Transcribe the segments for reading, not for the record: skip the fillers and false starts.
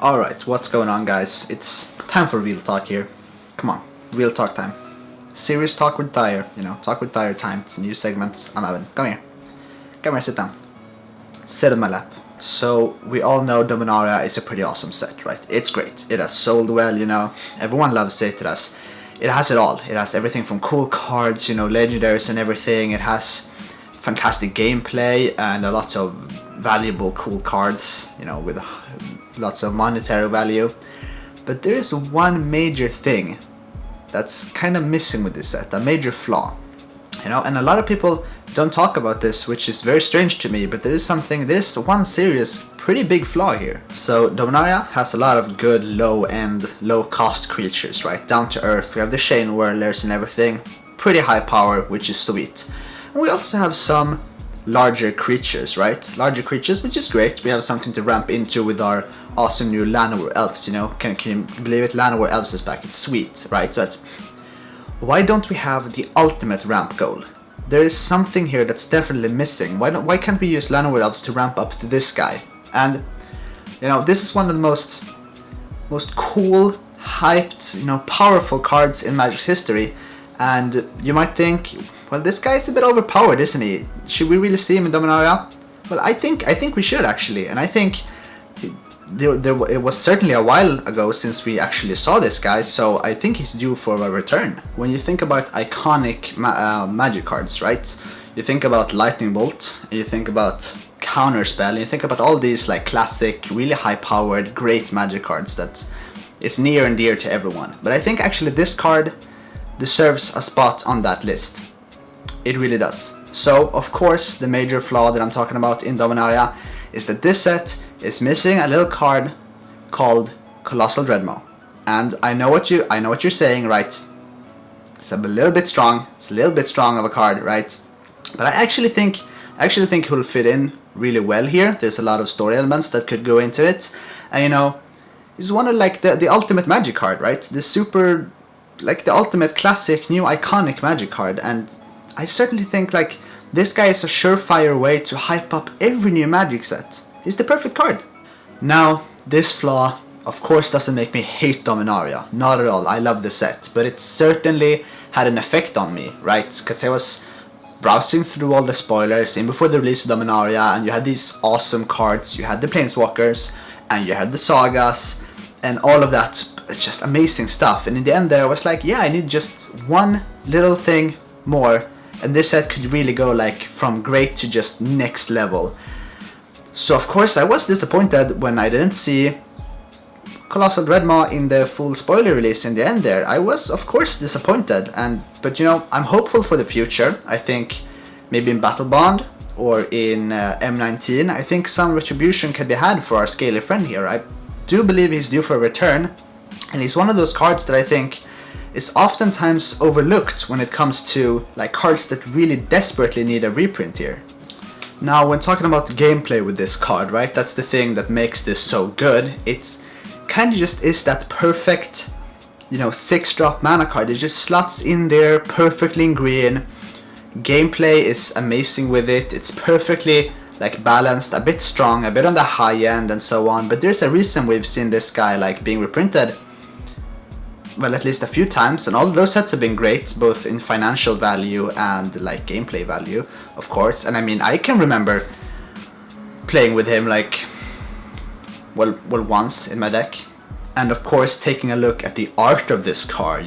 Alright, what's going on, guys? It's time for real talk here. Come on, real talk time. Serious talk with Dyer, talk with Dyer time. It's a new segment. I'm Evan. Come here. Come here, sit down. Sit in my lap. So, we all know Dominaria is a pretty awesome set, right? It's great. It has sold well, everyone loves it. It has it all. It has everything from cool cards, legendaries and everything. It has fantastic gameplay and lots of valuable cool cards, with lots of monetary value. But there is one major thing that's kind of missing with this set, a major flaw. And a lot of people don't talk about this, which is very strange to me, but there's one serious, pretty big flaw here. So Dominaria has a lot of good low-end, low-cost creatures, right? Down to earth. We have the chain whirlers and everything. Pretty high power, which is sweet. And we also have some larger creatures, right? Larger creatures, which is great. We have something to ramp into with our awesome new Llanowar elves, Can you believe it? Llanowar elves is back. It's sweet, right? But why don't we have the ultimate ramp goal? There is something here that's definitely missing. Why can't we use Llanowar elves to ramp up to this guy? And this is one of the most cool, hyped, powerful cards in Magic's history. And you might think, well, this guy is a bit overpowered, isn't he? Should we really see him in Dominaria? Well, I think we should, actually. And I think it was certainly a while ago since we actually saw this guy, so I think he's due for a return. When you think about iconic magic cards, right? You think about Lightning Bolt, and you think about Counterspell, and you think about all these like classic, really high-powered, great magic cards that it's near and dear to everyone. But I think actually this card deserves a spot on that list. It really does. So, of course, the major flaw that I'm talking about in Dominaria is that this set is missing a little card called Colossal Dreadmaw. And I know what you're saying, right? It's a little bit strong. It's a little bit strong of a card, right? But I actually think he'll fit in really well here. There's a lot of story elements that could go into it. And he's one of like the ultimate magic card, right? The ultimate classic new iconic magic card. And I certainly think like this guy is a surefire way to hype up every new magic set. He's the perfect card. Now, this flaw, of course, doesn't make me hate Dominaria. Not at all. I love the set. But it certainly had an effect on me, right? Because I was browsing through all the spoilers in before the release of Dominaria, and you had these awesome cards. You had the Planeswalkers, and you had the Sagas, and all of that. It's just amazing stuff. And in the end there, I was like, yeah, I need just one little thing more. And this set could really go like from great to just next level. So of course I was disappointed when I didn't see Colossal Dreadmaw in the full spoiler release in the end there. I was of course disappointed, but I'm hopeful for the future. I think maybe in Battle Bond or in M19, I think some retribution can be had for our scaly friend here. I do believe he's due for a return, and he's one of those cards that I think is oftentimes overlooked when it comes to like cards that really desperately need a reprint here. Now, when talking about gameplay with this card, right, that's the thing that makes this so good. It's kind of just is that perfect, 6-drop mana card. It just slots in there perfectly in green. Gameplay is amazing with it. It's perfectly like balanced, a bit strong, a bit on the high end and so on. But there's a reason we've seen this guy like being reprinted, well, at least a few times, and all of those sets have been great, both in financial value and like gameplay value, of course. And I mean, I can remember playing with him like, well, once in my deck. And of course, taking a look at the art of this card,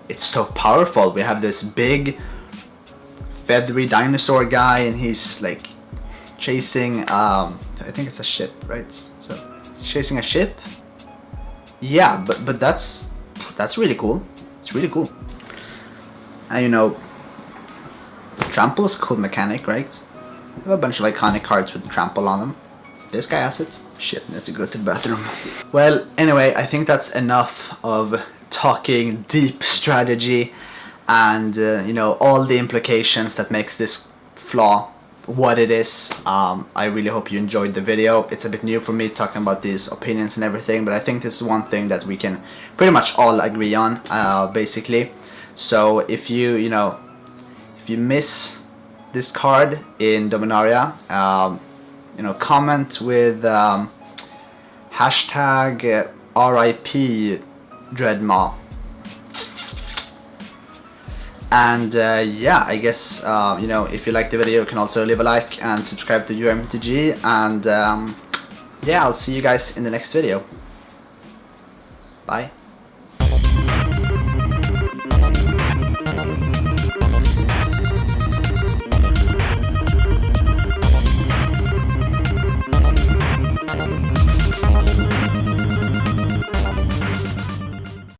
it's so powerful. We have this big, feathery dinosaur guy, and he's like chasing, I think it's a ship, right? So he's chasing a ship. Yeah, but that's really cool. It's really cool. And trample is a cool mechanic, right? I have a bunch of iconic cards with trample on them. This guy has it. Shit, I have to go to the bathroom. Well, anyway, I think that's enough of talking deep strategy and all the implications that makes this flaw what it is. I really hope you enjoyed the video. It's a bit new for me talking about these opinions and everything, but I think this is one thing that we can pretty much all agree on, basically. So if you miss this card in Dominaria, comment with Hashtag RIP Dreadmaw. And yeah, I guess you know, if you like the video, you can also leave a like and subscribe to YoreMTG. And yeah, I'll see you guys in the next video. Bye.